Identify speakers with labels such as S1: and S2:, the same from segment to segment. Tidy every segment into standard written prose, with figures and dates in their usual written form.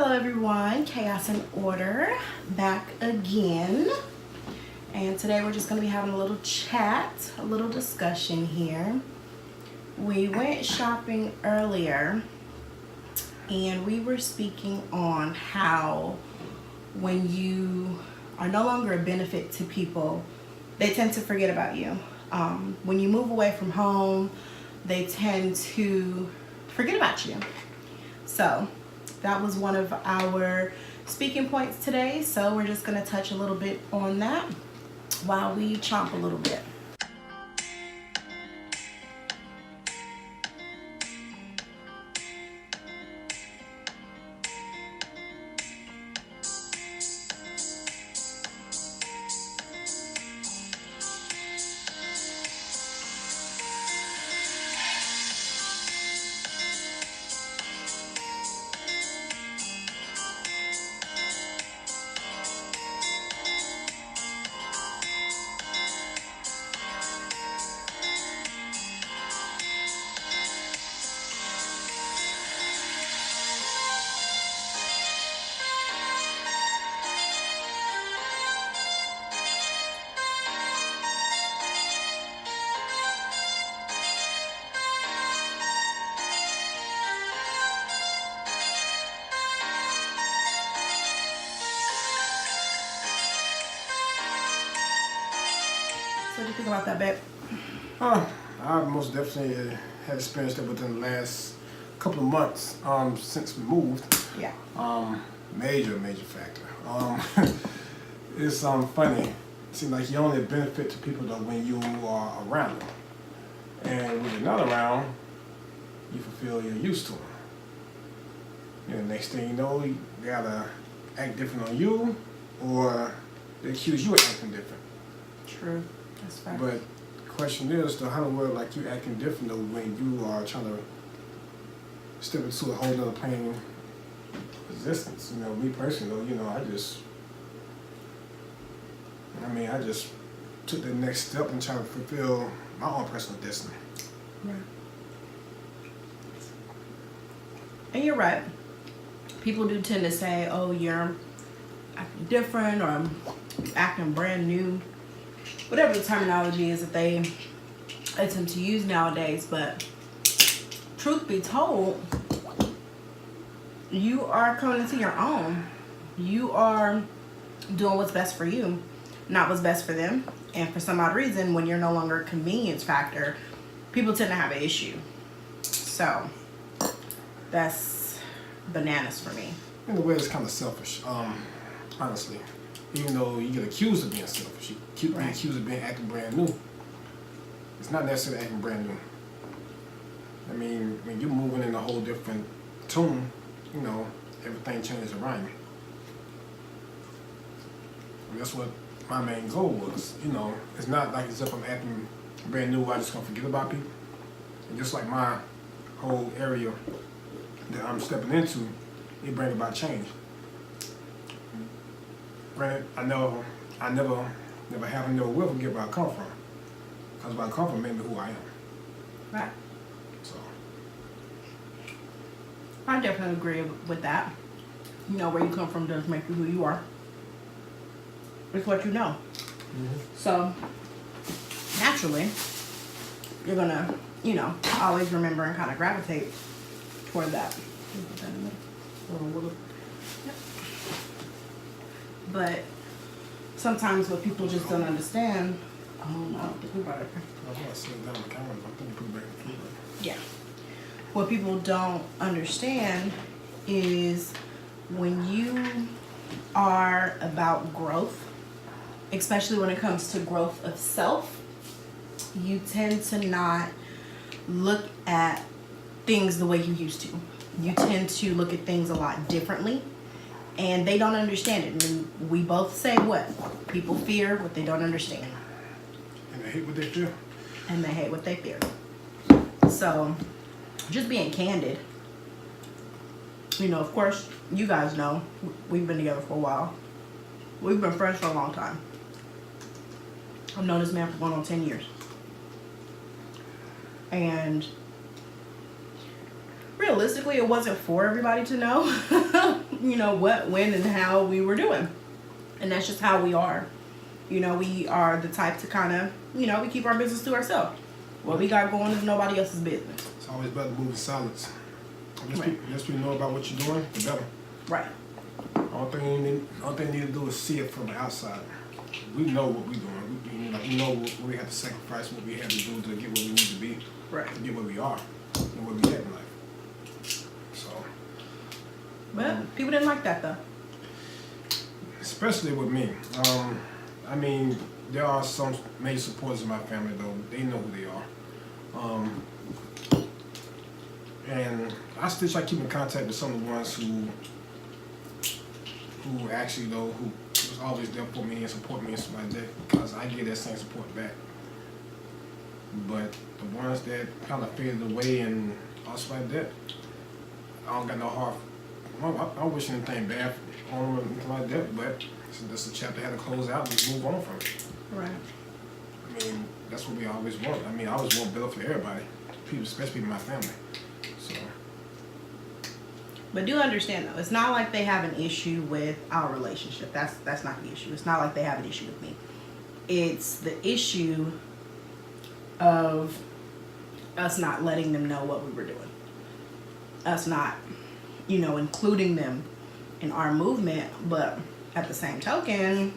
S1: Hello everyone, Chaos and Order back again, and today we're just going to be having a little chat, a little discussion here. We went shopping earlier and we were speaking on how when you are no longer a benefit to people, they tend to forget about you. When you move away from home, they tend to forget about you. So that was one of our speaking points today. So we're just going to touch a little bit on that while we chomp a little bit. What do you think about that, babe?
S2: I most definitely have experienced it within the last couple of months since we moved.
S1: Yeah.
S2: Major factor. It's funny. It seems like you only benefit to people though when you are around them, and when you're not around, you fulfill your use to them. And the next thing you know, you gotta act different on you, or they accuse you of acting different.
S1: True. That's right.
S2: But the question is, though, how in the world like you acting different though when you are trying to step into a whole nother plane of existence? You know, me personally though, I just took the next step and trying to fulfill my own personal destiny.
S1: Right. And you're right. People do tend to say, oh, you're acting different, or acting brand new. Whatever the terminology is that they attempt to use nowadays. But truth be told, you are coming into your own. You are doing what's best for you, not what's best for them. And for some odd reason, when you're no longer a convenience factor, people tend to have an issue. So that's bananas for me.
S2: In a way, it's kind of selfish, honestly. Even though you get accused of being selfish, you keep being accused of being acting brand new. It's not necessarily acting brand new. I mean, when you're moving in a whole different tune, everything changes around you. And that's what my main goal was. It's not like as if I'm acting brand new, I'm just gonna forget about people. And just like my whole area that I'm stepping into, it brings about change. Granted, I never have and never will forget where I come from. Because where I come from made me who I am.
S1: Right.
S2: So
S1: I definitely agree with that. Where you come from does make you who you are. It's what you know. Mm-hmm. So naturally, you're gonna, always remember and kind of gravitate toward that. But sometimes what people just don't understand. Oh no, I don't think we brought it. Yeah. What people don't understand is when you are about growth, especially when it comes to growth of self, you tend to not look at things the way you used to. You tend to look at things a lot differently. And they don't understand it. I mean, we both say what? People fear what they don't understand.
S2: And they hate what they fear.
S1: And they hate what they fear. So, just being candid. Of course, you guys know, we've been together for a while. We've been friends for a long time. I've known this man for going on 10 years. And realistically, it wasn't for everybody to know, you know, what, when, and how we were doing. And that's just how we are. You know, we are the type to kind of, you know, we keep our business to ourselves. What we got going is nobody else's business.
S2: It's always better to move in silence. The
S1: Right.
S2: less people know about what you're doing, the better.
S1: Right.
S2: All thing you need to do is see it from the outside. We know what we're doing. We know what we have to sacrifice, what we have to do to get where we need to be,
S1: Right.
S2: to get where we are, and where we at in life. So,
S1: But people didn't like that, though.
S2: especially with me. I mean, there are some major supporters in my family, though. They know who they are. And I still try to keep in contact with some of the ones who actually, though, who was always there for me and support me and stuff like that, because I get that same support back. But the ones that kind of faded away and stuff like that, I don't got no heart. I don't wish anything bad on them or anything like that, but that's a chapter I had to close out and move on from it.
S1: Right.
S2: I mean, that's what we always want. I mean, I always want better for everybody, people, especially my family. So.
S1: But do understand, though, it's not like they have an issue with our relationship. That's not the issue. It's not like they have an issue with me. It's the issue of us not letting them know what we were doing. Us not, you know, including them in our movement. But at the same token,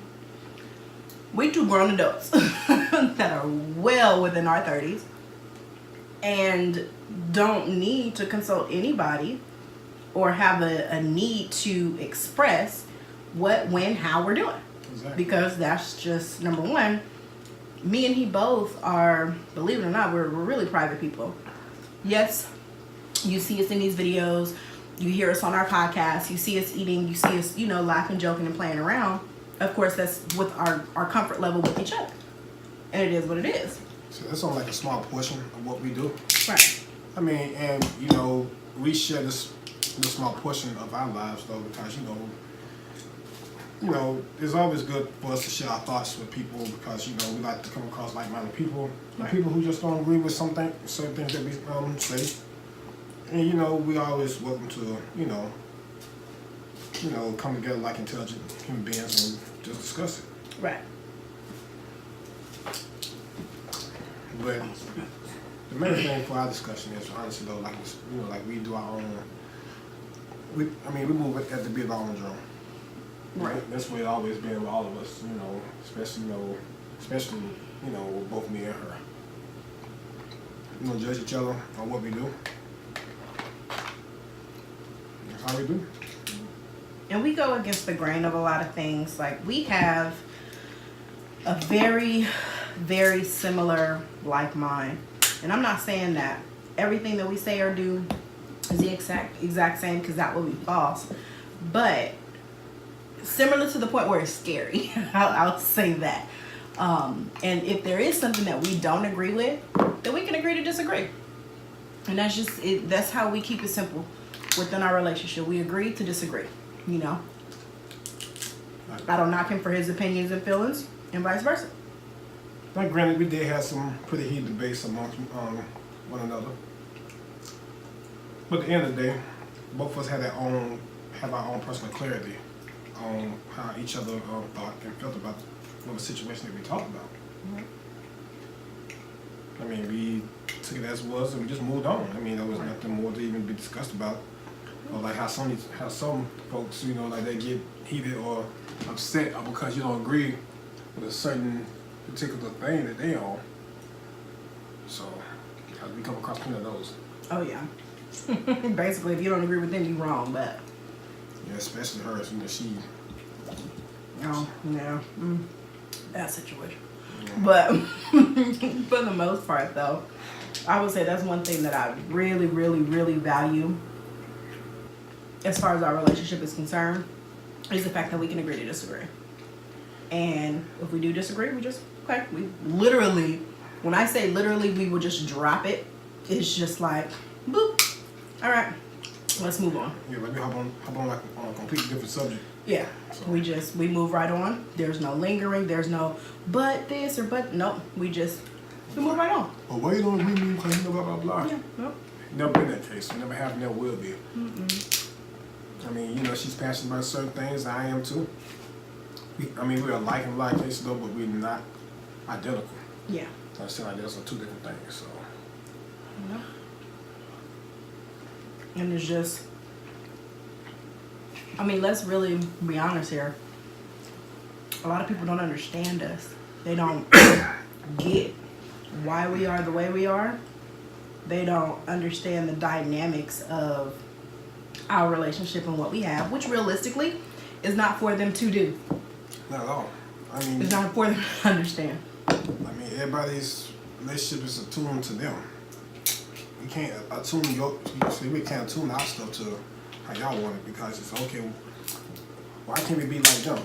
S1: we two grown adults that are well within our 30s and don't need to consult anybody or have a need to express what, when, how we're doing.
S2: Exactly.
S1: Because that's just, number one, me and he both are, believe it or not, we're really private people. Yes, you see us in these videos, you hear us on our podcast, you see us eating, you see us, you know, laughing, joking, and playing around. Of course, that's with our comfort level with each other. And it is what it is.
S2: So that's only like a small portion of what we do.
S1: Right.
S2: I mean, and you know, we share this small portion of our lives though, because you know, it's always good for us to share our thoughts with people because you know we like to come across like-minded people, and
S1: Right.
S2: people who just don't agree with certain things that we say, and you know we always welcome to you know come together like intelligent human beings and just discuss it.
S1: Right.
S2: But the main thing for our discussion is honestly though, like you know, like we do our own. We move at the beat of our own drum.
S1: Right.
S2: That's the way it always been with all of us, you know, especially with both me and her. We don't judge each other on what we do. That's how we do.
S1: And we go against the grain of a lot of things. Like, we have a very, very similar like mind. And I'm not saying that everything that we say or do is the exact same, because that will be false. But similar to the point where it's scary. I'll say that. And if there is something that we don't agree with, then we can agree to disagree. And that's just it. That's how we keep it simple within our relationship. We agree to disagree. You know, I don't knock him for his opinions and feelings, and vice versa.
S2: Now, granted, we did have some pretty heated debates amongst one another. But at the end of the day, both of us have our own personal clarity on how each other thought and felt about the situation that we talked about. I mean, we took it as it was and we just moved on. I mean, there was nothing more to even be discussed about. Or like how some folks, you know, like they get heated or upset because you don't agree with a certain particular thing that they own. So, we come across plenty of those.
S1: Oh yeah. Basically, if you don't agree with them, you're wrong. But
S2: yeah, especially hers, you know, she.
S1: oh yeah, that situation.
S2: Yeah.
S1: But for the most part, though, I would say that's one thing that I really, really, really value as far as our relationship is concerned, is the fact that we can agree to disagree. And if we do disagree, we just, okay, we literally, when I say literally, we will just drop it. It's just like, boop. All right, let's move on.
S2: Yeah, let me hop on like on a completely different subject.
S1: Yeah,
S2: So.
S1: we move right on. There's no lingering. There's no, but this or but, nope. We move right on.
S2: Oh, why you don't agree with me because you know blah, blah, blah.
S1: Yeah, nope.
S2: Never been that case. Never have, never will be. I mean, you know, she's passionate about certain things. I am too. We are alike in a lot of cases though, but we're not identical.
S1: Yeah.
S2: I feel like those are two different things. So.
S1: Yeah. And it's just, I mean, let's really be honest here. A lot of people don't understand us. They don't get why we are the way we are. They don't understand the dynamics of our relationship and what we have, which realistically is not for them to do.
S2: Not at all. I mean,
S1: it's not for them to understand.
S2: I mean, everybody's relationship is attuned to them. We can't attune we can't attune our stuff to how y'all want it because it's okay. Why can't we be like them?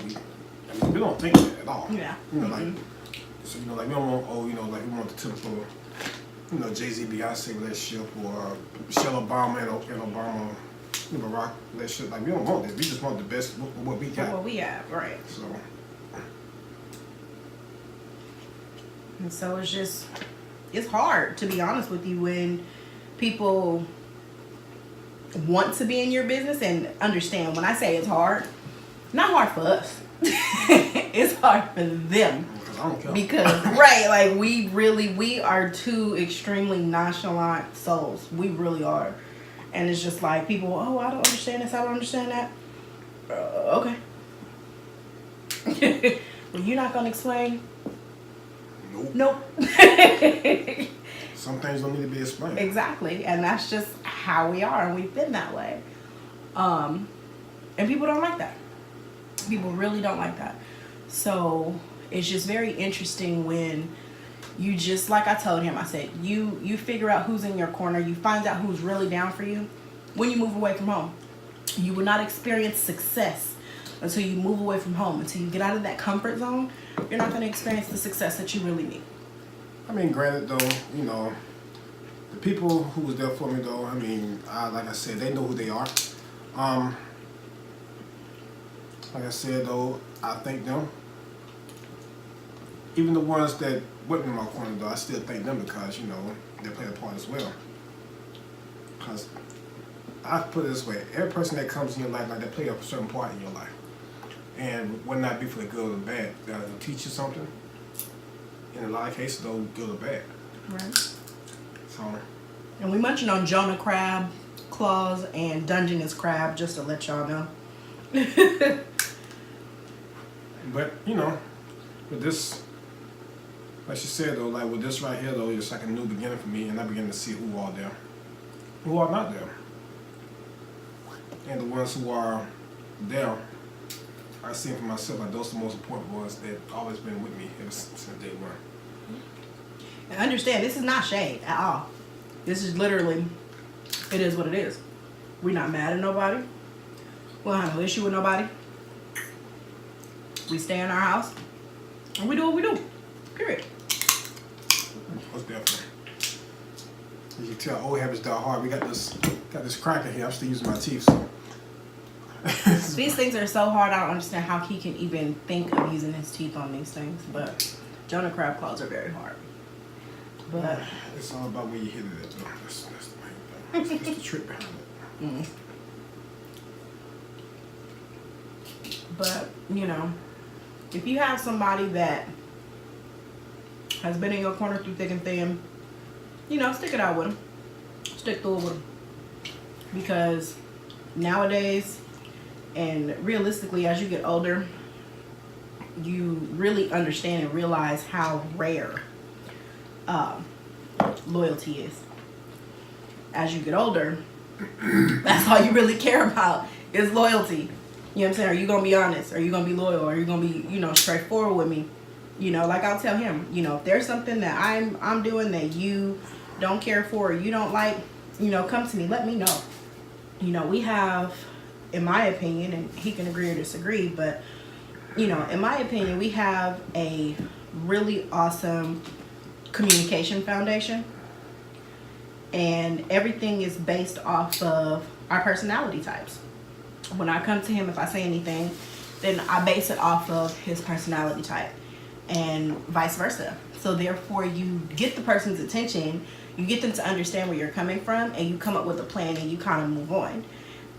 S2: We don't think that at all.
S1: Yeah.
S2: You know, like so. You know, like we don't want. Like we want the typical. You know, Jay-Z, Beyonce relationship or Michelle Obama and Obama, Barack relationship. Like we don't want that. We just want the best what we got.
S1: What we have, right?
S2: So.
S1: And so it's hard, to be honest with you, when people want to be in your business and understand. When I say it's hard, not hard for us. It's hard for them.
S2: I don't care.
S1: Because, right, like we are two extremely nonchalant souls. We really are. And it's just like people, oh, I don't understand this, I don't understand that. Okay. Well, you're not going to explain? Nope.
S2: Some things don't need to be explained.
S1: Exactly. And that's just how we are, and we've been that way. And people don't like that. People really don't like that. So it's just very interesting when you just, like I told him, I said, you figure out who's in your corner. You find out who's really down for you when you move away from home. You will not experience success until you move away from home. Until you get out of that comfort zone, you're not going to experience the success that you really need.
S2: I mean, granted, though, you know, the people who was there for me, though, I mean, like I said, they know who they are. Like I said, though, I thank them. Even the ones that weren't in my corner, though, I still thank them because, you know, they play a part as well. Because I put it this way, every person that comes in your life, like, they play a certain part in your life. And whether not be for the good or the bad, they'll teach you something. In a lot of cases, though, good or bad.
S1: Right.
S2: So.
S1: And we mentioned on Jonah Crab Claws and Dungeness Crab, just to let y'all know.
S2: But, you know, with this, like she said, though, like with this right here, though, it's like a new beginning for me, and I begin to see who are there, who are not there. And the ones who are there, I see for myself, like those are the most important ones that always been with me ever since day one.
S1: And understand, this is not shade at all. This is literally, it is what it is. We're not mad at nobody. We don't have no issue with nobody. We stay in our house, and we do what we do. Period.
S2: Most definitely. You can tell old habits die hard. We got this cracker here. I'm still using my teeth, so.
S1: These things are so hard. I don't understand how he can even think of using his teeth on these things. But Jonah Crab Claws are very hard. But
S2: it's all about where you hit it at, though. That's the main thing. That's the trick behind it.
S1: Mm. But, you know, if you have somebody that has been in your corner through thick and thin, you know, stick it out with them. Stick through it with them. Because nowadays, and realistically, as you get older, you really understand and realize how rare loyalty is. As you get older, that's all you really care about is loyalty. You know what I'm saying? Are you going to be honest? Are you going to be loyal? Are you going to be, you know, straightforward with me? You know, like I'll tell him, you know, if there's something that I'm doing that you don't care for or you don't like, you know, come to me. Let me know. You know, we have, in my opinion, and he can agree or disagree, but, you know, in my opinion, we have a really awesome communication foundation. And everything is based off of our personality types. When I come to him, if I say anything, then I base it off of his personality type and vice versa. So therefore, you get the person's attention, You get them to understand where you're coming from, and you come up with a plan, and you kind of move on.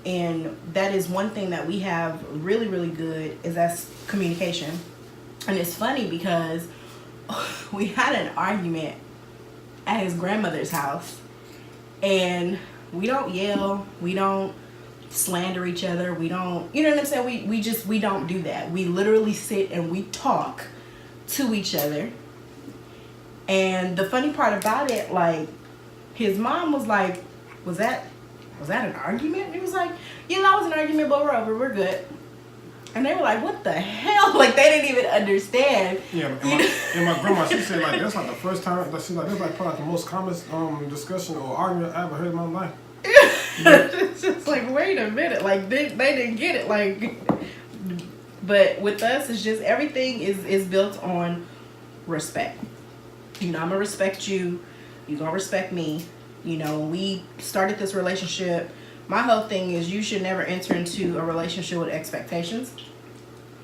S1: And that is one thing that we have really, really good, is that's communication. And it's funny because we had an argument at his grandmother's house, and we don't yell, we don't slander each other, we don't, you know what I'm saying? We don't do that. We literally sit and we talk to each other. And the funny part about it, like, his mom was like, was that an argument? And he was like, yeah, that was an argument, but we're over, we're good. And they were like, what the hell? Like, they didn't even understand.
S2: Yeah, and my grandma, she said, like, that's like the first time, she's like, that's like probably the most common discussion or argument I ever heard in my life.
S1: It's just like, wait a minute, like, they didn't get it, like. But with us, it's just, everything is built on respect. You know, I'm gonna respect you, you're gonna respect me. You know, when we started this relationship, my whole thing is you should never enter into a relationship with expectations.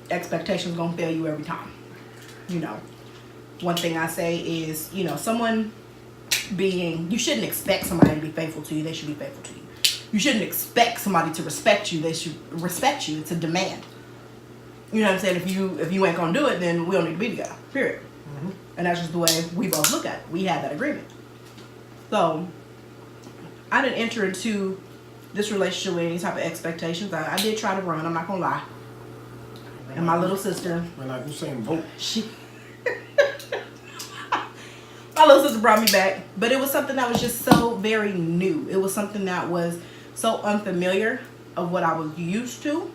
S1: Expectations gonna fail you every time. You know, one thing I say is, you know, you shouldn't expect somebody to be faithful to you, they should be faithful to you. You shouldn't expect somebody to respect you, they should respect you. It's a demand. You know what I'm saying? If you ain't gonna do it, then we don't need to be together, period. Mm-hmm. And that's just the way we both look at it. We had that agreement. So I didn't enter into this relationship with any type of expectations. I did try to run, I'm not gonna lie. And my little sister,
S2: when I do saying vote,
S1: my little sister brought me back, but it was something that was just so very new. It was something that was so unfamiliar of what I was used to,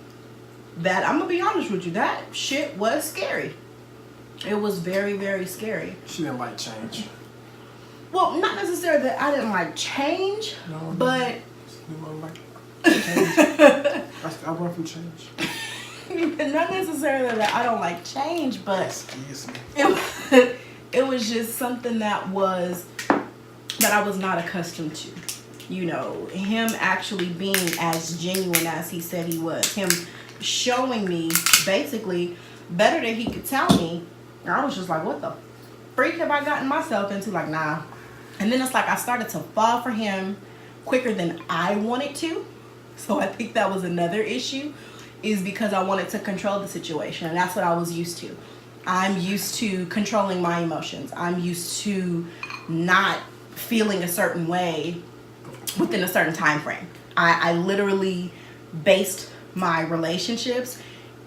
S1: that I'm gonna be honest with you, that shit was scary. It was very, very scary.
S2: She didn't like change.
S1: Well, not necessarily that I didn't like change,
S2: no,
S1: but
S2: you don't like change. I run from change.
S1: Not necessarily that I don't like change, but
S2: Excuse me.
S1: it was just something that I was not accustomed to. You know, him actually being as genuine as he said he was. Him showing me basically better than he could tell me. And I was just like, what the freak have I gotten myself into? Like, nah. And then it's like I started to fall for him quicker than I wanted to. So I think that was another issue, is because I wanted to control the situation. And that's what I was used to. I'm used to controlling my emotions. I'm used to not feeling a certain way within a certain time frame. I literally based my relationships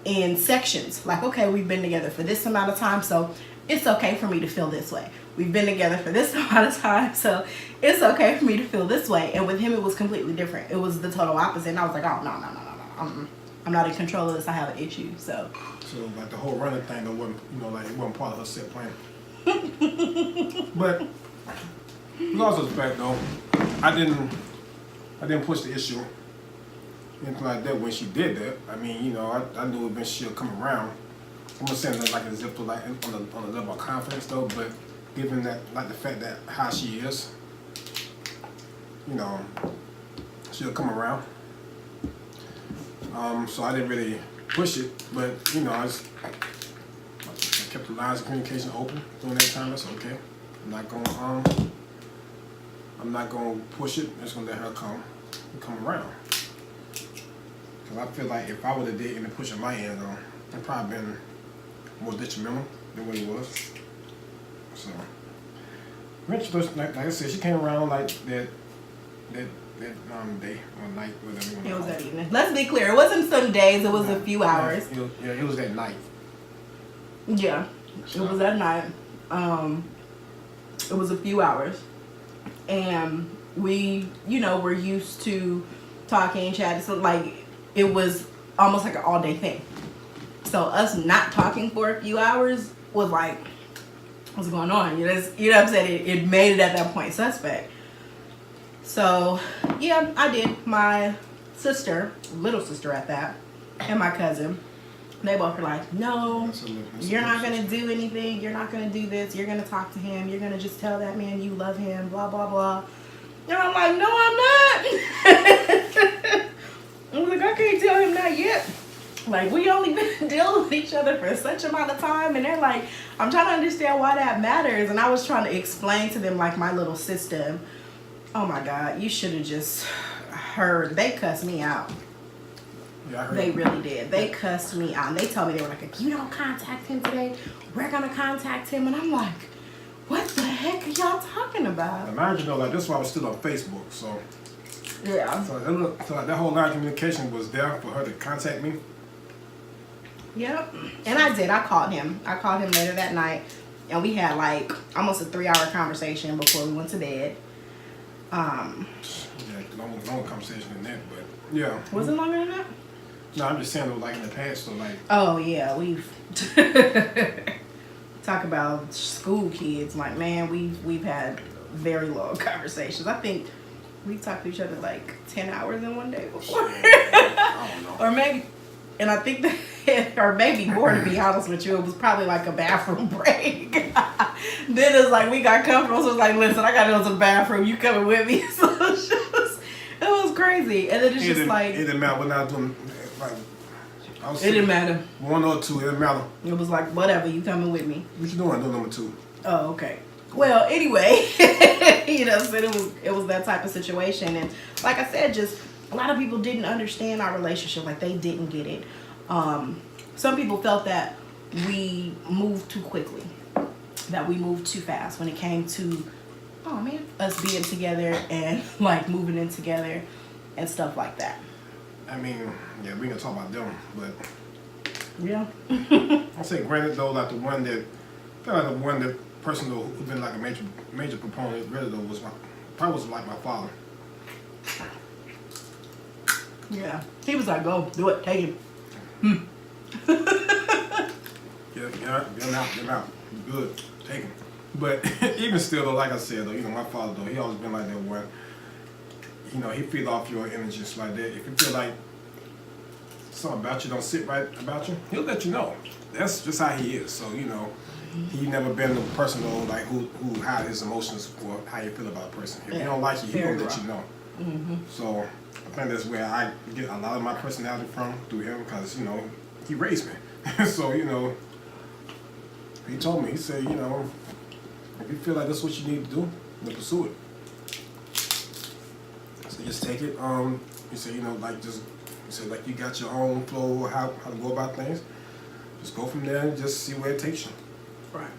S1: in sections. Like, okay, we've been together for this amount of time, so it's okay for me to feel this way. We've been together for this amount of time, so it's okay for me to feel this way. And with him, it was completely different. It was the total opposite. And I was like, oh, no. I'm not in control of this. I have an issue. So
S2: like the whole running thing, that wasn't, you know, like it wasn't part of her set plan. But with all due respect, though, I didn't push the issue, anything like that when she did that. I mean, you know, I knew eventually she'll come around. I'm not saying that like as if to like on the level of confidence though, but given that like the fact that how she is, you know, she'll come around. So I didn't really push it, but you know, I kept the lines of communication open during that time. That's okay. I'm not gonna push it. I'm just gonna let her come around. Cause I feel like if I would have did any push on my end, it'd probably been more detrimental than what it was. So, eventually, like I said, she came around like that day or night, whatever you want to call it.
S1: It was that evening. Let's be clear. It wasn't some days. It was a few hours.
S2: It was that night.
S1: Yeah, it was that night. It was a few hours. And we, you know, were used to talking, chatting. So, like, it was almost like an all-day thing. So us not talking for a few hours was like, what's going on? You know what I'm saying? It made it at that point suspect. So, yeah, I did. My sister, little sister at that, and my cousin, they both were like, no, you're not going to do anything. You're not going to do this. You're going to talk to him. You're going to just tell that man you love him, blah, blah, blah. And I'm like, no, I'm not. I was like, I can't tell him that yet. Like, we only been dealing with each other for such amount of time, and they're like, I'm trying to understand why that matters. And I was trying to explain to them, like, my little system. Oh my God, you should have just heard. They cussed me out.
S2: Yeah, I heard.
S1: They really did. They cussed me out. And they told me, they were like, if you don't contact him today, we're going to contact him. And I'm like, what the heck are y'all talking about?
S2: Mind you, though, like, this why I was still on Facebook, so.
S1: Yeah.
S2: So like, that whole line of communication was there for her to contact me.
S1: Yep. And I did. I called him. I called him later that night. And we had like almost a 3-hour conversation before we went to bed.
S2: Yeah, long conversation than that, but yeah.
S1: Was it longer than that?
S2: No, I'm just saying, though, like in the past, so like.
S1: Oh yeah, we've talk about school kids. Like, man, we've had very long conversations. I think we talked to each other like 10 hours in one day before.
S2: I don't know.
S1: Or maybe, and I think that, or maybe more, to be honest with you, it was probably like a bathroom break. Then it's like we got comfortable, so it's like, listen, I gotta go to the bathroom. You coming with me? So it was crazy, and then it's just like
S2: it didn't matter what I was doing. Like,
S1: it didn't matter.
S2: 1 or 2, it didn't matter.
S1: It was like, whatever, you coming with me?
S2: What you doing? Doing number 2.
S1: Oh, okay. Well, anyway, you know, so it was that type of situation, and like I said, just a lot of people didn't understand our relationship. Like, they didn't get it. Some people felt that we moved too quickly, that we moved too fast when it came to, oh man, us being together and like moving in together and stuff like that.
S2: I mean, yeah, we can talk about them, but
S1: Yeah.
S2: I say, granted though, like the one that person though who's been like a major proponent really though was probably like my father.
S1: Yeah. He was like, go do it, take him.
S2: Yeah, get out. Good, take him. But even still though, like I said though, you know, my father though, he always been like that where, you know, he feed off your energy just like that. If you feel like something about you don't sit right about you, he'll let you know. That's just how he is. So, you know, he never been the person though, like who hide his emotions for how you feel about a person. If he don't like you, he gonna let you know. So I think that's where I get a lot of my personality from, through him, because, you know, he raised me. So, you know, he told me, he said, you know, if you feel like that's what you need to do, then pursue it. So just take it. He said, you know, like just, he said, like you got your own flow, how to go about things. Just go from there and just see where it takes you.
S1: Right.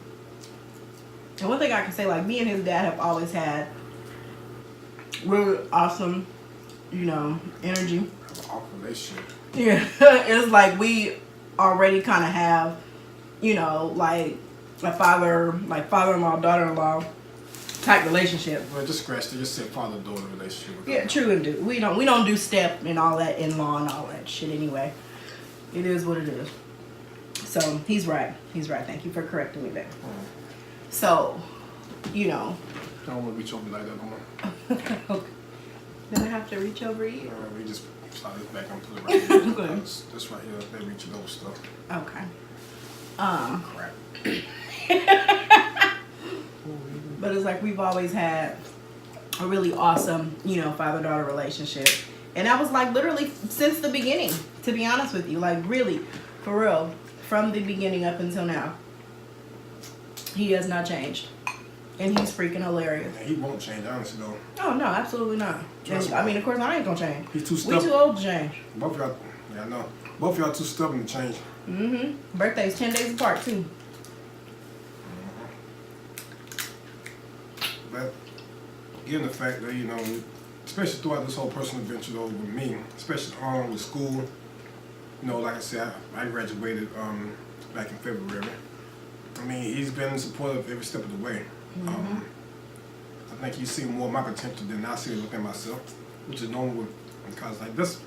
S1: And one thing I can say, like, me and his dad have always had really awesome, you know, energy.
S2: Awful relationship.
S1: Yeah. It's like we already kind of have, you know, like a father-in-law, daughter-in-law type relationship.
S2: Well, just scratch it. Just say father-daughter relationship.
S1: Yeah, true and do. We don't do step and all that, in-law and all that shit anyway. It is what it is. So he's right. He's right. Thank you for correcting me there. So, you know.
S2: I don't want to reach over like that no more.
S1: Okay. Then I have to reach over you.
S2: We just slide this back onto the right here.
S1: Okay.
S2: This right here, they reach those stuff.
S1: Okay.
S2: Crap.
S1: But it's like we've always had a really awesome, you know, father-daughter relationship. And that was like literally since the beginning, to be honest with you. Like really, for real, from the beginning up until now. He has not changed. And he's freaking hilarious.
S2: And he won't change, honestly, though.
S1: Oh, no, absolutely not. And, I mean, of course, I ain't gonna change.
S2: He's too stubborn.
S1: We too old to change.
S2: Both of y'all, yeah, I know. Both of y'all too stubborn to change.
S1: Birthday's 10 days apart, too.
S2: But given the fact that, you know, especially throughout this whole personal adventure though with me, especially with school, you know, like I said, I graduated back in February. I mean, he's been supportive every step of the way. I think he's seen more of my potential than I see looking at myself, which is normal because like this,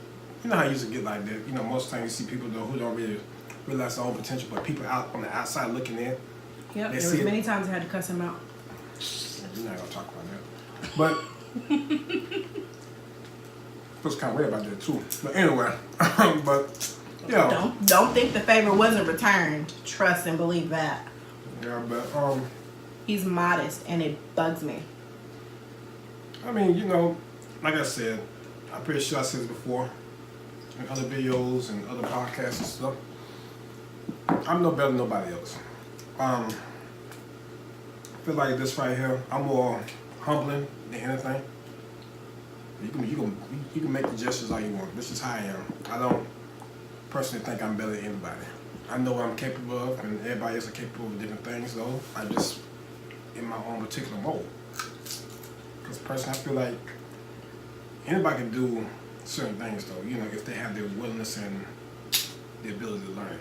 S2: you know how you used to get like that. You know, most times you see people though who don't really realize their own potential, but people out on the outside looking in.
S1: Yep, there was many times I had to cuss him out.
S2: We're not gonna talk about that. But I was kind of weird about that too. But anyway, but yeah.
S1: Don't think the favor wasn't returned. Trust and believe that.
S2: Yeah, but
S1: he's modest and it bugs me.
S2: I mean, you know, like I said, I'm pretty sure I said this before. and other videos and other podcasts and stuff, I'm no better than nobody else. I feel like this right here, I'm more humbling than anything. You can make the gestures all you want. This is how I am. I don't personally think I'm better than anybody. I know what I'm capable of, and everybody else is capable of different things, though. I'm just in my own particular mode. Because personally, I feel like anybody can do certain things, though, you know, if they have the willingness and the ability to learn.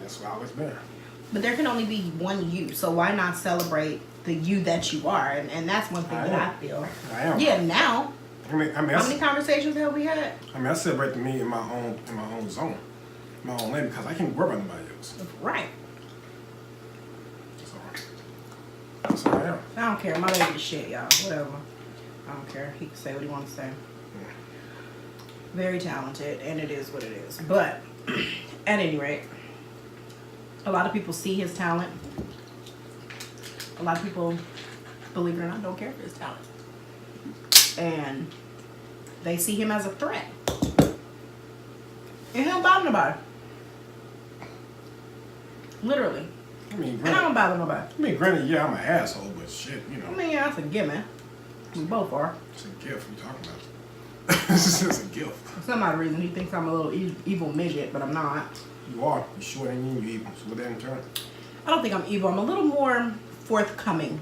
S2: That's what I've always been.
S1: But there can only be one you, so why not celebrate the you that you are? And that's one thing that I feel.
S2: I am.
S1: Yeah, now.
S2: I mean,
S1: How many conversations have we had?
S2: I mean, I celebrate the me in my own zone, my own lane, because I can't worry about nobody else.
S1: Right.
S2: So that's how I am.
S1: I don't care. My baby is shit, y'all. Whatever. I don't care. He can say what he wants to say. Very talented, and it is what it is. But at any rate, a lot of people see his talent. A lot of people, believe it or not, don't care for his talent. And they see him as a threat. And he don't bother nobody. Literally.
S2: I mean,
S1: And I don't bother nobody.
S2: granted, yeah, I'm an asshole, but shit, you know.
S1: I mean, yeah, that's a given. We both are.
S2: It's a gift. What you talking about? It's just a gift.
S1: For some odd reason, he thinks I'm a little evil midget, but I'm not.
S2: You are. You sure ain't mean you evil. So what that in turn?
S1: I don't think I'm evil. I'm a little more forthcoming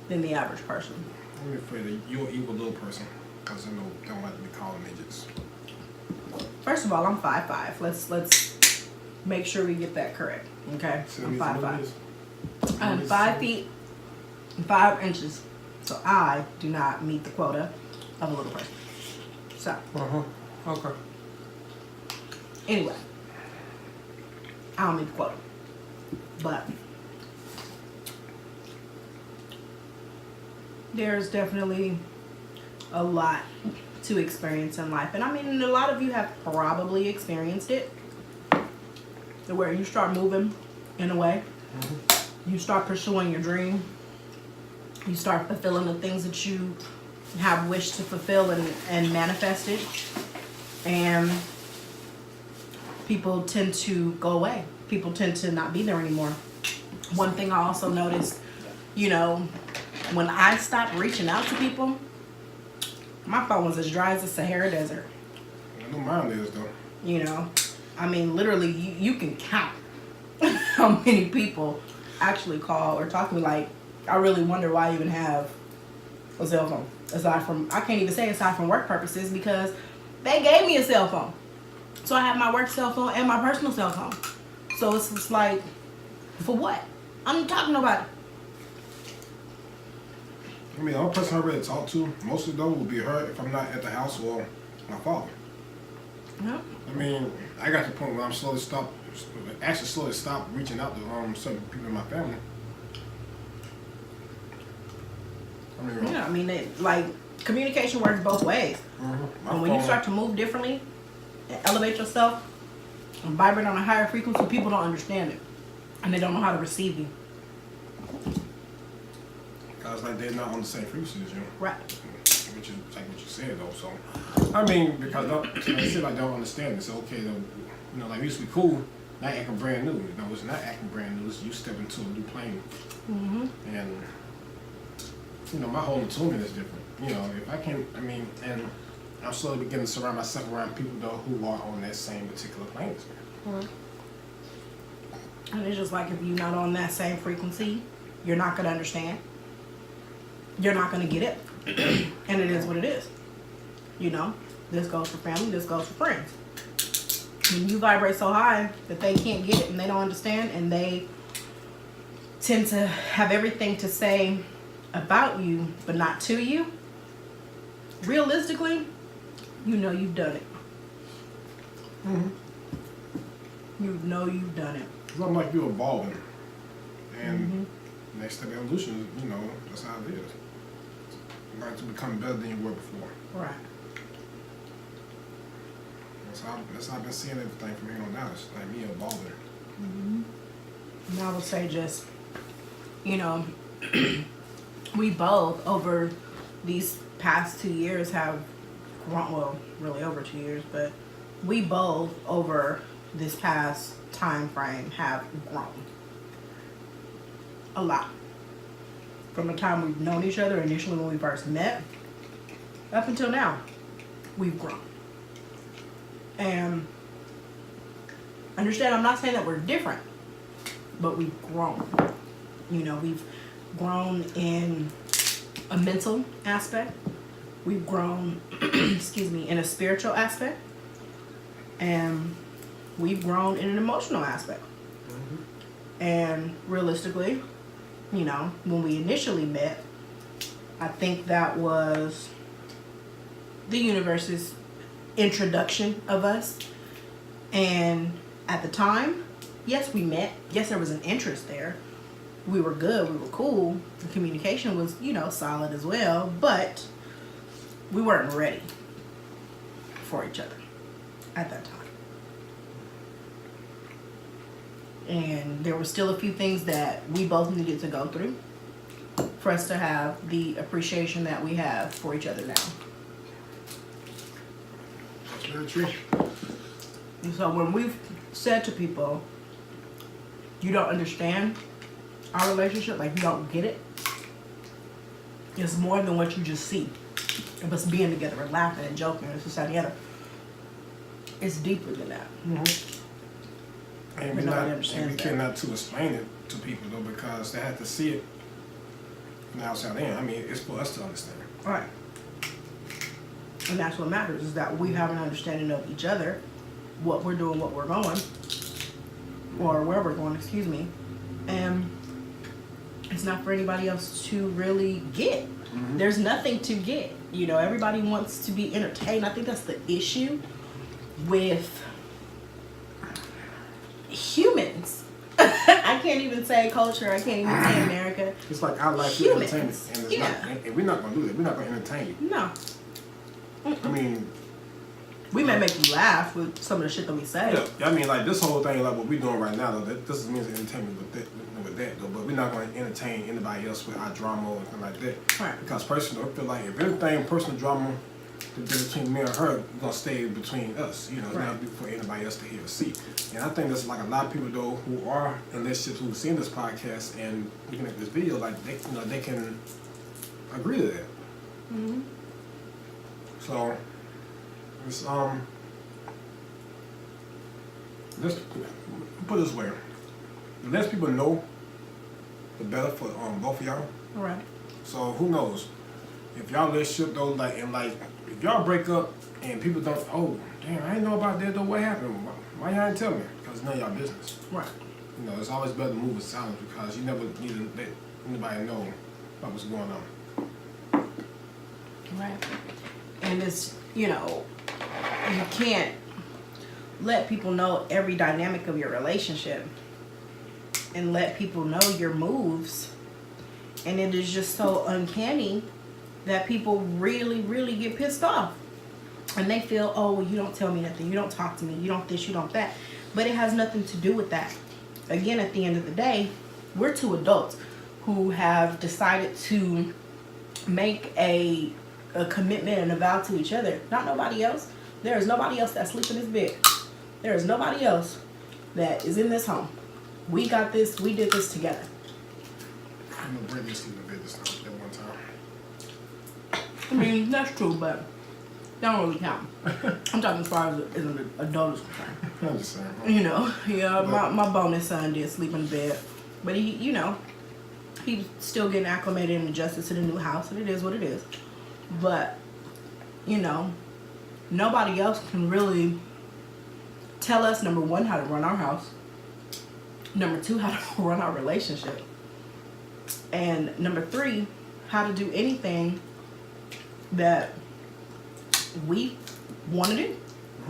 S1: than the average person.
S2: I'm afraid that you're an evil little person, because I know don't like to be called midgets.
S1: First of all, I'm 5'5". Let's make sure we get that correct. Okay,
S2: So
S1: I'm
S2: that means
S1: 5'5". I'm 5 feet and 5 inches, so I do not meet the quota of a little person. So
S2: Okay.
S1: anyway, I don't meet the quota, but there's definitely a lot to experience in life. And I mean, a lot of you have probably experienced it, where you start moving in a way, you start pursuing your dream, you start fulfilling the things that you have wished to fulfill and manifested, and people tend to go away. People tend to not be there anymore. One thing I also noticed, you know, when I stopped reaching out to people, my phone was as dry as the Sahara Desert.
S2: I know mine is, though.
S1: You know, I mean, literally, you can count how many people actually call or talk to me. Like, I really wonder why I even have a cell phone. Aside from, I can't even say aside from work purposes, because they gave me a cell phone. So I have my work cell phone and my personal cell phone. So it's just like, for what? I'm not talking to nobody.
S2: I mean, the only person I really talk to, mostly though, would be her if I'm not at the house or my father.
S1: Yeah.
S2: I mean, I got to the point where I'm slowly stopped reaching out to certain people in my family. I mean,
S1: Yeah, I mean, like, communication works both ways. And when you start to move differently and elevate yourself and vibrate on a higher frequency, people don't understand it. And they don't know how to receive you.
S2: Because like they're not on the same frequency as you.
S1: Right.
S2: Which is like what you said though. So I mean, because they say like don't understand. It's okay though. You know, like we used to be cool. Not acting brand new. You know, it's not acting brand new. It's you step into a new plane. And you know, my whole attunement is different. You know, if I can, I mean, and I'm slowly beginning to surround myself around people though who are on that same particular plane as me.
S1: And it's just like, if you're not on that same frequency, you're not going to understand. You're not going to get it. And it is what it is. You know, this goes for family, this goes for friends. When you vibrate so high that they can't get it and they don't understand, and they tend to have everything to say about you but not to you, realistically, you know you've done it. You know you've done it.
S2: It's not like you're evolving. And next step of evolution is, you know, that's how it is. You got to become better than you were before.
S1: Right.
S2: That's how I've been seeing everything from here on out. It's like me evolving.
S1: And I would say just, you know, we both over these past 2 years have grown, well, really over 2 years, but we both over this past time frame have grown a lot. From the time we've known each other initially when we first met up until now, we've grown. And understand, I'm not saying that we're different, but we've grown. You know, we've grown in a mental aspect. We've grown, excuse me, in a spiritual aspect. And we've grown in an emotional aspect. And realistically, you know, when we initially met, I think that was the universe's introduction of us. And at the time, yes, we met. Yes, there was an interest there. We were good. We were cool. The communication was, you know, solid as well. But we weren't ready for each other at that time. And there were still a few things that we both needed to go through for us to have the appreciation that we have for each other now.
S2: That's very true.
S1: And so when we've said to people, you don't understand our relationship, like you don't get it, it's more than what you just see of us being together and laughing and joking and this, that, and the other. It's deeper than that.
S2: And we cannot to explain it to people though, because they have to see it from the outside in. I mean, it's for us to understand.
S1: Right. And that's what matters, is that we have an understanding of each other, what we're doing, what we're going, or where we're going, excuse me. And it's not for anybody else to really get. There's nothing to get. You know, everybody wants to be entertained. I think that's the issue with humans. I can't even say culture. I can't even say America.
S2: It's like our life is entertainment, and it's not. And we're not gonna do that. We're not gonna entertain you.
S1: No.
S2: I mean,
S1: we may make you laugh with some of the shit that we say.
S2: Yeah, I mean, like this whole thing, like what we're doing right now, though, this is means entertainment with that, though. But we're not going to entertain anybody else with our drama or anything like that.
S1: Right.
S2: Because personally, I feel like if anything personal drama between me and her, it's gonna stay between us. You know, it's not for anybody else to hear or see. And I think there's like a lot of people though who are in relationships who've seen this podcast and looking at this video, like they, you know, they can agree to that. So it's let's put it this way: the less people know, the better for both of y'all.
S1: All right.
S2: So who knows? If y'all relationship though, like if y'all break up and people don't, oh damn, I didn't know about that though. What happened? Why y'all didn't tell me? Because it's none of y'all business.
S1: Right.
S2: You know, it's always better to move in silence because you never need to let anybody know about what's going on.
S1: Right. And it's, you know, you can't let people know every dynamic of your relationship and let people know your moves. And it is just so uncanny that people really, really get pissed off. And they feel, oh, well, you don't tell me nothing. You don't talk to me. You don't this, you don't that. But it has nothing to do with that. Again, at the end of the day, we're two adults who have decided to make a commitment and a vow to each other. Not nobody else. There is nobody else that's sleeping in this bed. There is nobody else that is in this home. We got this. We did this together.
S2: I'm gonna bring this in the bed this time at one time.
S1: I mean, that's true, but that don't really count. I'm talking as far as an adult is concerned.
S2: I'm just saying.
S1: You know, yeah, my bonus son did sleep in the bed. But he, you know, he's still getting acclimated and adjusted to the new house, and it is what it is. But, you know, nobody else can really tell us, number one, how to run our house. Number two, how to run our relationship. And number three, how to do anything that we want to do.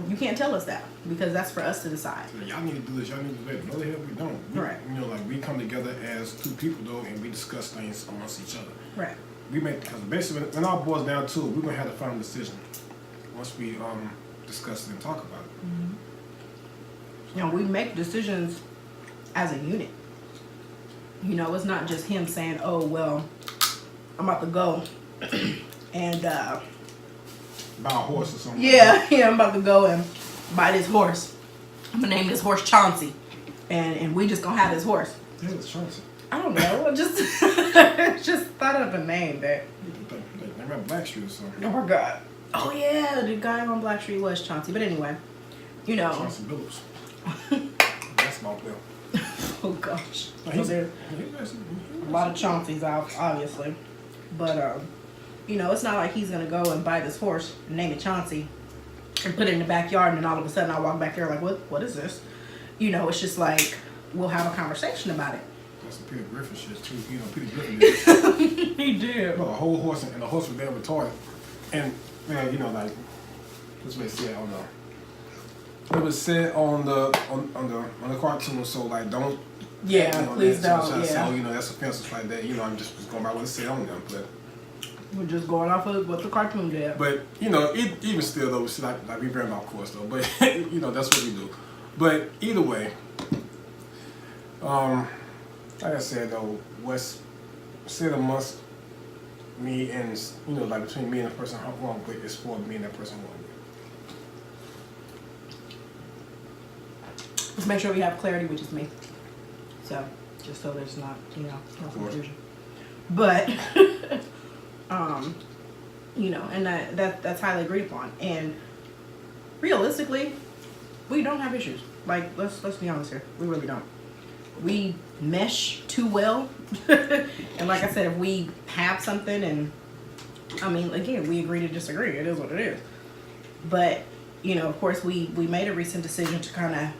S1: You can't tell us that because that's for us to decide.
S2: So y'all need to do this. Y'all need to do that. No, the hell we don't.
S1: Right.
S2: You know, like we come together as two people though, and we discuss things amongst each other.
S1: Right.
S2: We make, because basically when it all boils down to it, we're gonna have the final decision once we discuss it and talk about it.
S1: You know, we make decisions as a unit. You know, it's not just him saying, oh, well, I'm about to go and
S2: buy a horse or something.
S1: Yeah, I'm about to go and buy this horse. I'm gonna name this horse Chauncey, and we just gonna have this horse.
S2: Yeah, it's Chauncey.
S1: I don't know. I just just thought of a name that.
S2: They got Blackstreet or something.
S1: Oh my God. Oh yeah, the guy on Black Street was Chauncey. But anyway, you know.
S2: Chauncey Billups. Basketball player.
S1: Oh gosh.
S2: Oh,
S1: So there's a lot of Chaunceys out, obviously. But you know, it's not like he's gonna go and buy this horse and name it Chauncey and put it in the backyard, and then all of a sudden I walk back there like, what is this? You know, it's just like we'll have a conversation about it.
S2: That's some Peter Griffin shit too. You know, Peter Griffin did.
S1: He did.
S2: Well, a whole horse and the horse was there retarded. And man, you know, like this way said on the it was said on the cartoon, so like don't
S1: Please don't.
S2: So you know that's offensive like that. You know, I'm just going by what it said on them, but
S1: we're just going off of what the cartoon did.
S2: But you know, even still though, it's like we very of course though. But you know, that's what we do. But either way, like I said though, what's said amongst me and you know, like between me and the person who I'm with is for me and that person who I'm with.
S1: Let's make sure we have clarity, which is me. So, just so there's not, no confusion. But, you know, and that's highly agreed upon. And realistically, we don't have issues. Like, let's be honest here. We really don't. We mesh too well. And like I said, if we have something and, I mean, again, we agree to disagree. It is what it is. But, you know, of course, we made a recent decision to kind of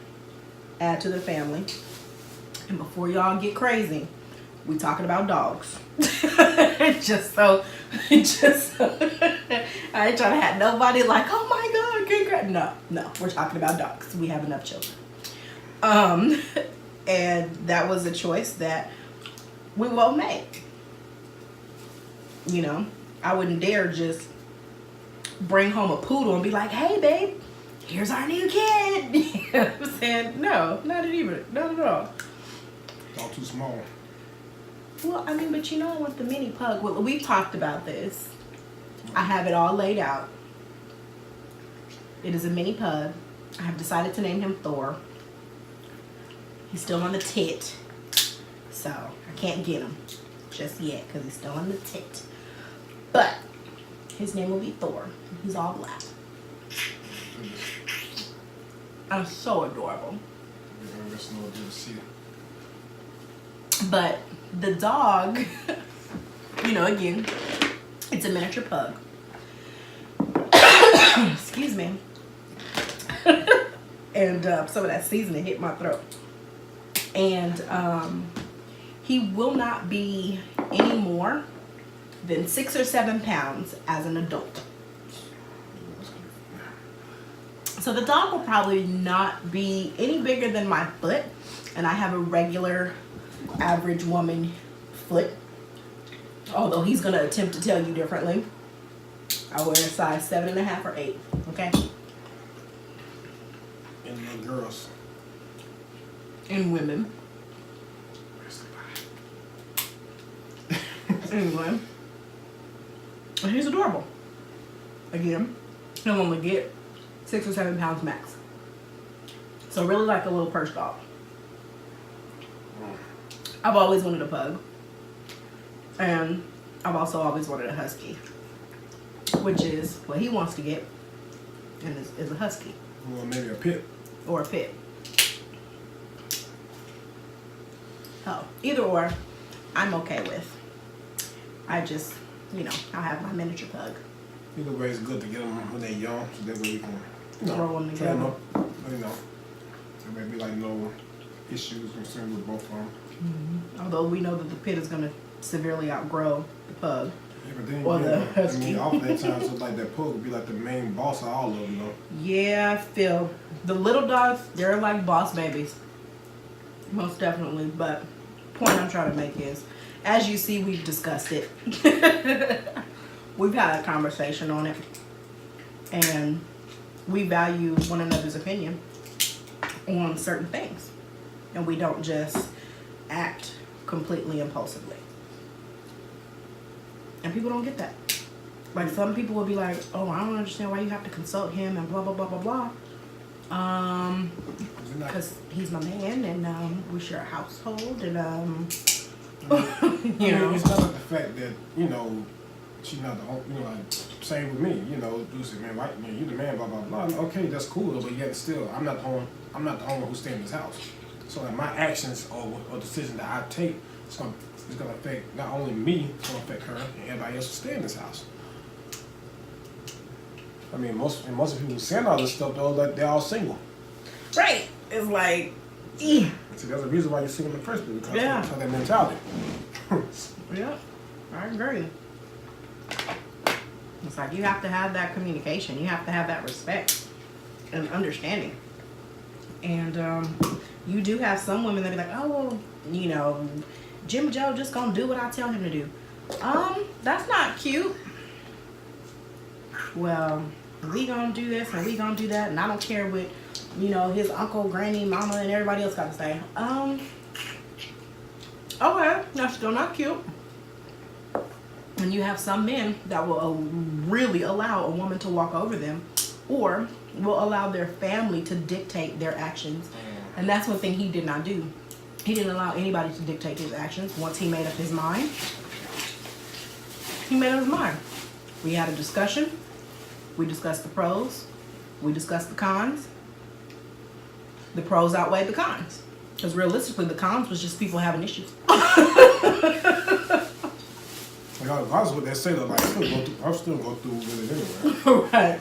S1: add to the family. And before y'all get crazy, we talking about dogs. just so I ain't trying to have nobody like, oh my God, congrats. No, we're talking about dogs. We have enough children. And that was a choice that we well made. You know, I wouldn't dare just bring home a poodle and be like, hey babe, here's our new kid. You know what I'm saying? No, not at all.
S2: It's all too small.
S1: Well, I mean, but you know, I want the mini pug. Well, we've talked about this. I have it all laid out. It is a mini pug. I have decided to name him Thor. He's still on the tit, so I can't get him just yet because he's still on the tit. But his name will be Thor. He's all black. I'm so adorable. But the dog, you know, again, it's a miniature pug. Excuse me. And some of that seasoning hit my throat. And he will not be any more than 6 or 7 pounds as an adult. So the dog will probably not be any bigger than my foot. And I have a regular average woman foot. Although he's going to attempt to tell you differently. I wear a size 7.5 or 8. Okay?
S2: And little girls.
S1: And women. Anyway. And he's adorable. Again, he'll only get 6 or 7 pounds max. So really like a little purse dog. I've always wanted a pug. And I've also always wanted a husky. Which is what he wants to get. And is a husky.
S2: Or maybe a pit.
S1: Or a pit. Oh, either or, I'm okay with. I just, you know, I'll have my miniature pug.
S2: Either way, it's good to get them when they're young, so that way we can,
S1: Throw them together.
S2: train them. You know, there may be like no issues concerned with both of them.
S1: Mm-hmm. Although we know that the pit is going to severely outgrow the pug.
S2: Yeah, but then,
S1: Or the
S2: I
S1: husky.
S2: mean, off that time, so like that pug would be like the main boss of all of them, though.
S1: Yeah, I feel the little dogs, they're like boss babies. Most definitely. But point I'm trying to make is, as you see, we've discussed it. We've had a conversation on it. And we value one another's opinion on certain things. And we don't just act completely impulsively. And people don't get that. Like some people will be like, oh, I don't understand why you have to consult him and blah blah blah blah blah. Because he's my man and we share a household and you know.
S2: It's not like the fact that she's not the only, like same with me. You say, man, like, you the man, blah blah blah. Okay, that's cool, but yet still, I'm not the only one who stays in this house. So like my actions or decisions that I take, it's gonna affect not only me, it's gonna affect her and everybody else who stay in this house. I mean, most of the people who saying all this stuff though, like they're all single.
S1: Right. It's like, see,
S2: there's a reason why you're single in the first place, because of that mentality.
S1: Yeah, I agree. It's like you have to have that communication. You have to have that respect and understanding. And you do have some women that be like, oh, well, Jim Joe just gonna do what I tell him to do. That's not cute. Well, we gonna do this and we gonna do that, and I don't care what his uncle, granny, mama, and everybody else got to say. Okay, that's still not cute. And you have some men that will really allow a woman to walk over them, or will allow their family to dictate their actions. And that's one thing he did not do. He didn't allow anybody to dictate his actions. Once he made up his mind, he made up his mind. We had a discussion. We discussed the pros. We discussed the cons. The pros outweighed the cons. Because realistically, the cons was just people having issues.
S2: Regardless of what they say, though, like, I'll still go through with it anyway.
S1: Right.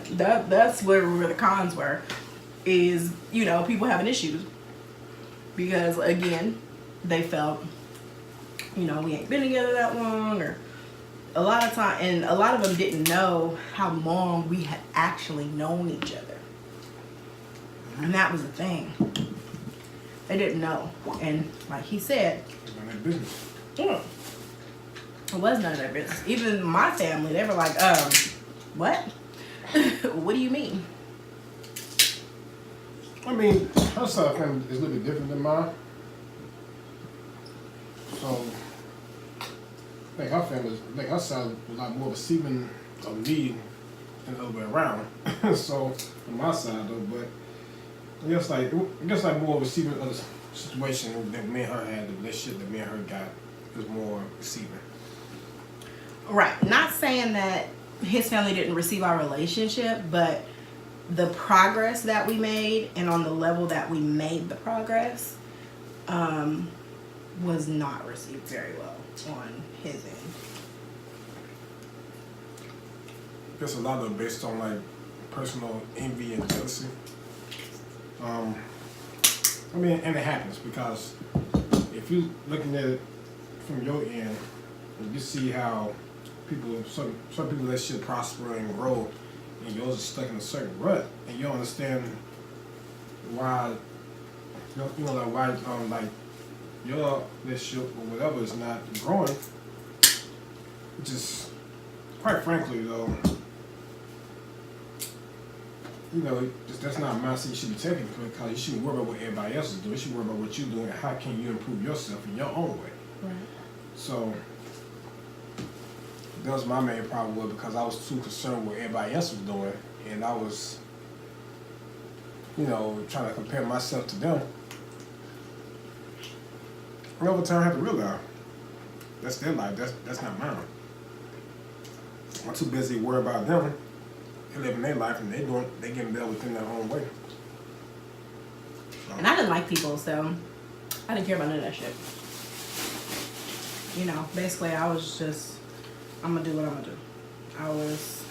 S1: That's where the cons were. Is, people having issues. Because, again, they felt, we ain't been together that long, or a lot of time, and a lot of them didn't know how long we had actually known each other. And that was the thing. They didn't know. And like he said,
S2: It's none of their business.
S1: It was none of their business. Even my family, they were like, what? What do you mean?
S2: I mean, her side of the family is a little bit different than mine. So, I think her side was a lot more receiving of me than the other way around. So, on my side though, but I guess like more receiving of the situation that me and her had, the relationship that me and her got was more receiving.
S1: Right. Not saying that his family didn't receive our relationship, but the progress that we made and on the level that we made the progress was not received very well on his end.
S2: I guess a lot of it based on like personal envy and jealousy. I mean, and it happens because if you looking at it from your end, you see how some people that should prosper and grow, and yours is stuck in a certain rut, and you don't understand why, like your relationship or whatever is not growing. Which is, quite frankly, though, that's not a mindset you should be taking, because you shouldn't worry about what everybody else is doing. You should worry about what you're doing and how can you improve yourself in your own way.
S1: Right.
S2: So that was my main problem with it, because I was too concerned with what everybody else was doing, and I was, trying to compare myself to them. And over time I have to realize that's their life, that's not mine. I'm too busy worrying about them. They living their life and they getting better within their own way. So.
S1: And I didn't like people, so I didn't care about none of that shit. Basically I was just, I'm gonna do what I'm gonna do. I was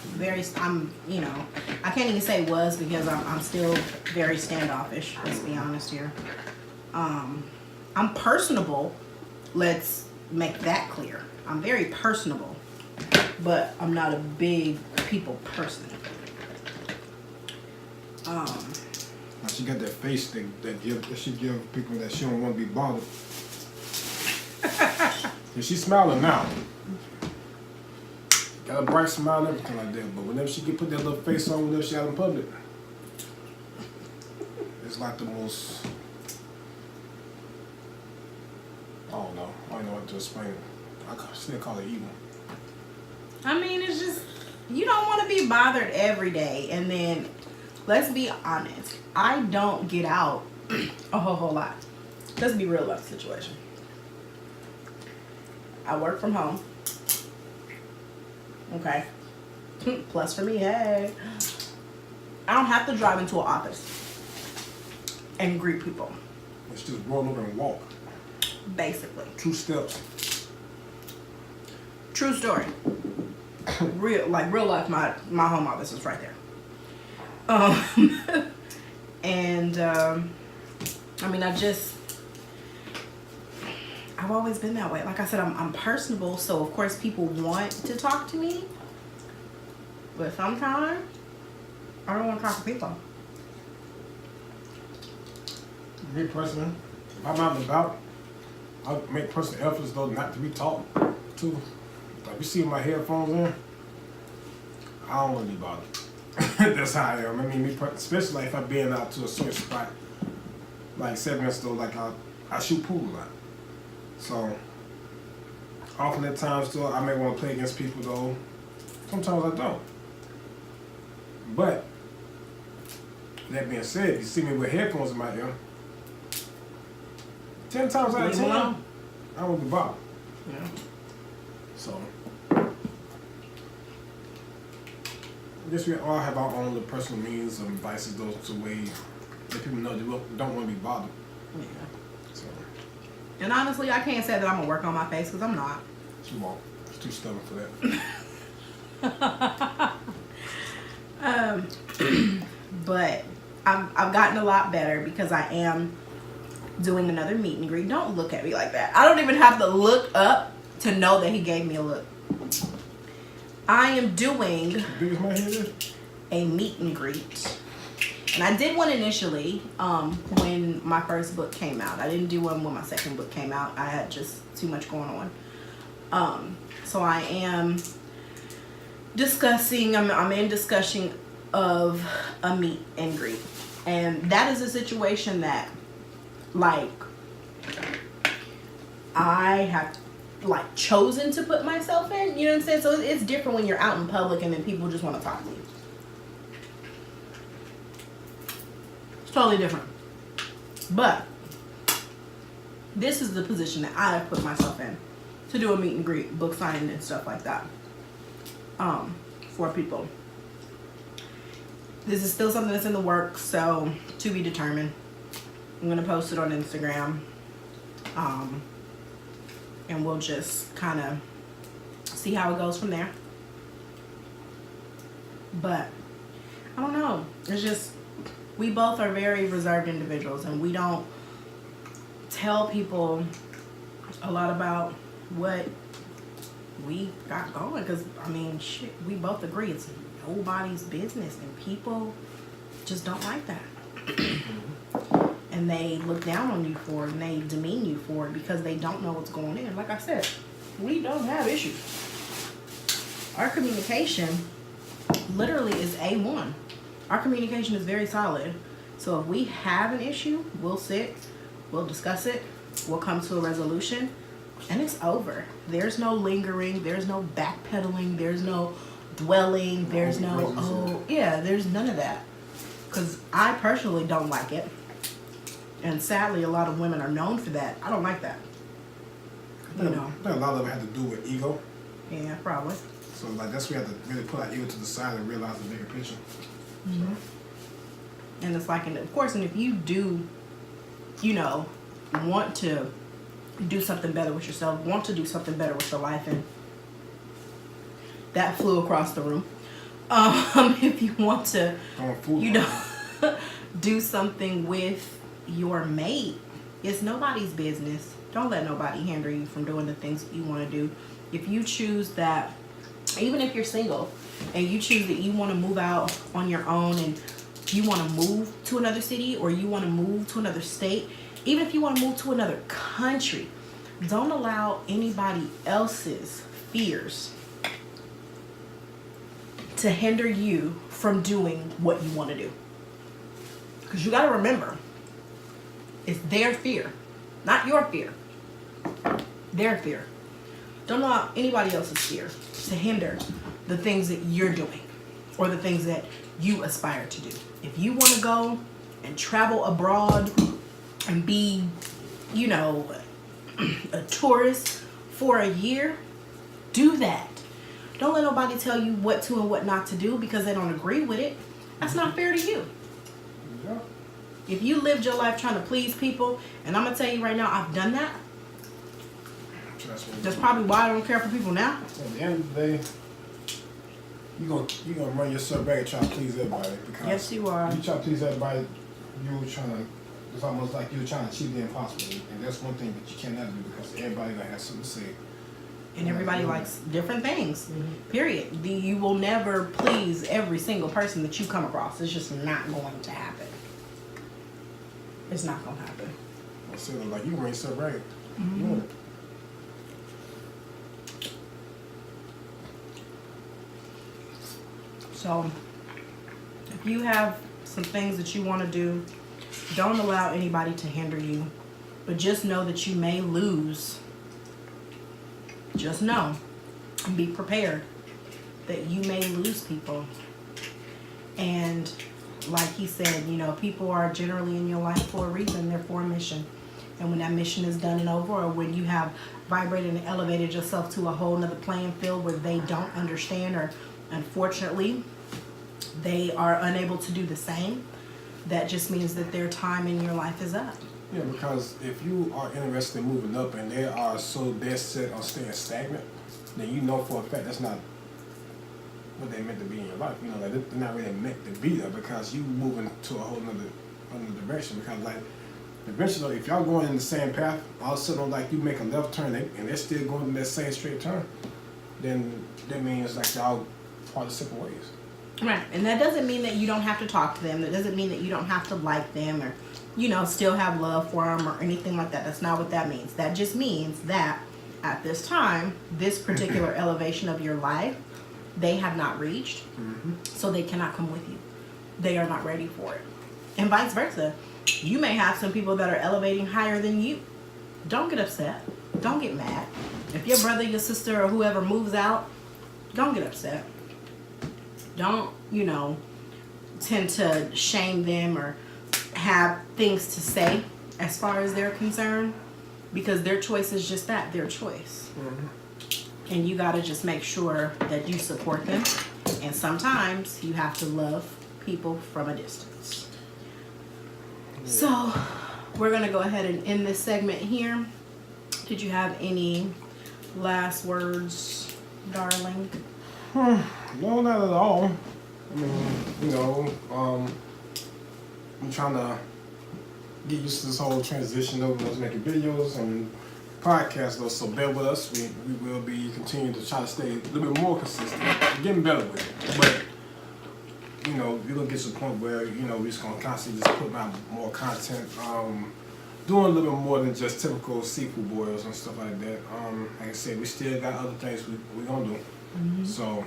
S1: I can't even say was, because I'm still very standoffish, let's be honest here. I'm personable, let's make that clear. I'm very personable, but I'm not a big people person.
S2: She got that face that she give people that she don't want to be bothered. And she's smiling now. Got a bright smile and everything like that, but whenever she put that little face on whenever she out in public, it's like the most, I don't know what to explain it. I still call it evil.
S1: I mean, it's just, You don't want to be bothered every day. And then, let's be honest, I don't get out a whole lot. Let's be real about the situation. I work from home. Okay. Plus for me, hey. I don't have to drive into an office and greet people.
S2: Let's just roll over and walk.
S1: Basically.
S2: 2 steps.
S1: True story. Real life, my home office is right there. And I mean, I've always been that way. Like I said, I'm personable, so of course people want to talk to me. But sometimes I don't want to talk to people.
S2: Me personally, if I'm out and about, I make personal efforts though not to be talked to. Like you see my headphones in, I don't want to be bothered. That's how I am. I mean, especially like if I'm being out to a certain spot, like 7 minutes though, like I shoot pool a lot. So often at times though, I may want to play against people though. Sometimes I don't. But that being said, if you see me with headphones in my ear, 10 times out of 10, I won't be bothered.
S1: Yeah.
S2: So I guess we all have our own little personal means of advices, those to ways that people know they don't want to be bothered.
S1: Yeah.
S2: So
S1: And honestly, I can't say that I'm gonna work on my face because I'm not.
S2: she won't. She's too stubborn for that.
S1: But I've gotten a lot better because I am doing another meet and greet. Don't look at me like that. I don't even have to look up to know that he gave me a look. I am doing a meet and greet. And I did one initially when my first book came out. I didn't do one when my second book came out. I had just too much going on. So I am discussing, I'm in discussion of a meet and greet. And that is a situation that, like, I have, like, chosen to put myself in. You know what I'm saying? So it's different when you're out in public and then people just want to talk to you. It's totally different. But this is the position that I have put myself in to do a meet and greet, book signing and stuff like that for people. This is still something that's in the works, so to be determined. I'm gonna post it on Instagram, and we'll just kind of see how it goes from there. But I don't know. It's just, we both are very reserved individuals, and we don't tell people a lot about what we got going, because I mean, shit, we both agree it's nobody's business, and people just don't like that. And they look down on you for it, and they demean you for it because they don't know what's going on. Like I said, we don't have issues. Our communication literally is A1. Our communication is very solid. So if we have an issue, we'll sit, we'll discuss it, we'll come to a resolution, and it's over. There's no lingering, there's no backpedaling, there's no dwelling, there's no, there's none of that. Because I personally don't like it. And sadly, a lot of women are known for that. I don't like that. You know.
S2: I think a lot of it had to do with ego.
S1: Yeah, probably.
S2: So like that's where we have to really put our ego to the side and realize the bigger picture.
S1: Mm-hmm. And it's like, and of course, and if you do, you know, want to do something better with yourself, want to do something better with your life, and that flew across the room. If you want to, you know, do something with your mate, it's nobody's business. Don't let nobody hinder you from doing the things that you want to do. If you choose that, even if you're single and you choose that you want to move out on your own and you want to move to another city or you want to move to another state, even if you want to move to another country, don't allow anybody else's fears to hinder you from doing what you want to do. Because you got to remember, it's their fear, not your fear. Their fear. Don't allow anybody else's fear to hinder the things that you're doing or the things that you aspire to do. If you want to go and travel abroad and be, you know, a tourist for a year, do that. Don't let nobody tell you what to and what not to do because they don't agree with it. That's not fair to you.
S2: Yeah.
S1: If you lived your life trying to please people, and I'm going to tell you right now, I've done that. That's probably why I don't care for people now.
S2: At the end of the day, you're gonna run yourself back and try to please everybody. Because
S1: Yes, you are.
S2: you try to please everybody, it's almost like you're trying to achieve the impossible. And that's one thing that you cannot do because everybody gonna have something to say.
S1: And everybody likes different things, period. You will never please every single person that you come across. It's just not going to happen. It's not going to happen.
S2: I said, like, you run yourself right.
S1: Mm-hmm.
S2: Yeah.
S1: So, if you have some things that you want to do, don't allow anybody to hinder you. But just know that you may lose. Just know and be prepared that you may lose people. And like he said, you know, people are generally in your life for a reason. They're for a mission. And when that mission is done and over, or when you have vibrated and elevated yourself to a whole nother playing field where they don't understand, or unfortunately they are unable to do the same, that just means that their time in your life is up.
S2: Yeah, because if you are interested in moving up and they are so dead set on staying stagnant, then you know for a fact that's not what they meant to be in your life. You know, like they're not really meant to be there because you moving to a whole other direction. Because like eventually, if y'all going in the same path, all of a sudden like you make a left turn and they're still going in that same straight turn, then that means like y'all part of separate ways.
S1: Right, and that doesn't mean that you don't have to talk to them. That doesn't mean that you don't have to like them or, you know, still have love for them or anything like that. That's not what that means. That just means that at this time, this particular elevation of your life, they have not reached, so they cannot come with you. They are not ready for it. And vice versa. You may have some people that are elevating higher than you. Don't get upset. Don't get mad. If your brother, your sister, or whoever moves out, don't get upset. Don't, you know, tend to shame them or have things to say as far as they're concerned, because their choice is just that, their choice. And you got to just make sure that you support them. And sometimes you have to love people from a distance. Yeah. So we're going to go ahead and end this segment here. Did you have any last words, darling?
S2: No, not at all. I mean, you know, I'm trying to get used to this whole transition over us making videos and podcasts, though, so bear with us. We will be continuing to try to stay a little bit more consistent. We're getting better with it. But, you know, we're going to get to the point where, you know, we're just going to constantly just put out more content. Doing a little bit more than just typical seafood boils and stuff like that. Like I said, we still got other things we're going to do. So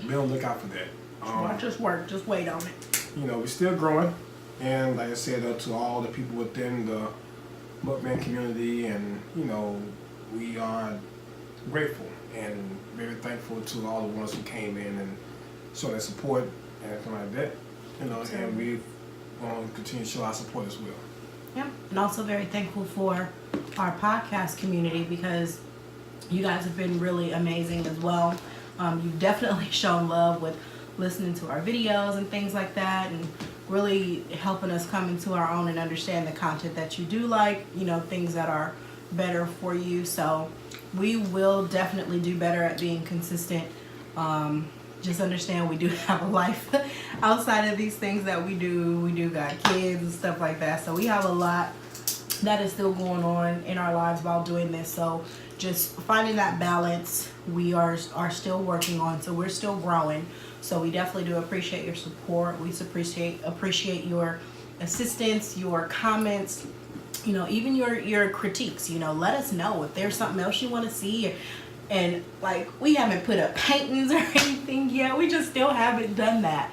S2: be on the lookout for that.
S1: Watch us work. Just wait on it.
S2: You know, we're still growing. And like I said, to all the people within the mukbang community, and, you know, we are grateful and very thankful to all the ones who came in and showed their support and everything like that. You know, and we want to continue to show our support as well.
S1: Yeah, and also very thankful for our podcast community, because you guys have been really amazing as well. You've definitely shown love with listening to our videos and things like that, and really helping us come into our own and understand the content that you do like, you know, things that are better for you. So we will definitely do better at being consistent. Just understand we do have a life outside of these things that we do. We do got kids and stuff like that. So we have a lot that is still going on in our lives while doing this. So just finding that balance, we are still working on. So we're still growing. So we definitely do appreciate your support. We appreciate your assistance, your comments, you know, even your critiques. You know, let us know if there's something else you want to see. And like, we haven't put up paintings or anything yet. We just still haven't done that.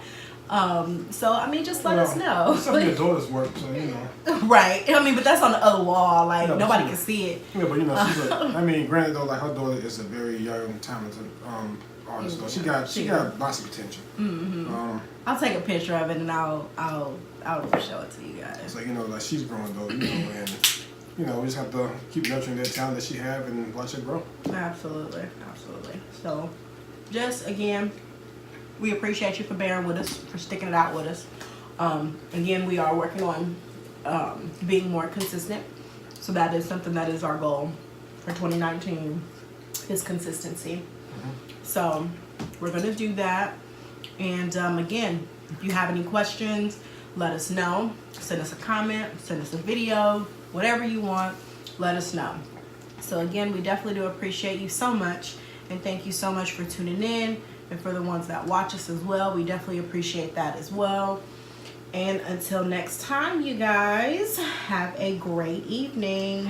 S1: So I mean, just let us know.
S2: Some of your daughter's work, so you know.
S1: Right. I mean, but that's on the other wall. Like, nobody can see it.
S2: Yeah, but you know, she's I mean, granted though, like her daughter is a very young, talented artist though. She got lots of potential.
S1: I'll take a picture of it and I'll show it to you guys.
S2: So like she's growing though, and we just have to keep nurturing that talent that she have and watch it grow.
S1: Absolutely. So, just again, we appreciate you for bearing with us, for sticking it out with us. Again, we are working on being more consistent. So that is something that is our goal for 2019 is consistency. So we're going to do that. And again, if you have any questions, let us know. Send us a comment, send us a video, whatever you want, let us know. So again, we definitely do appreciate you so much. And thank you so much for tuning in. And for the ones that watch us as well, we definitely appreciate that as well. And until next time, you guys, have a great evening.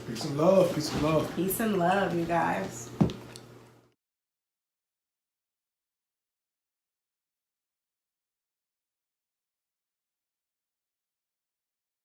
S2: Peace and love. Peace and love.
S1: Peace and love, you guys.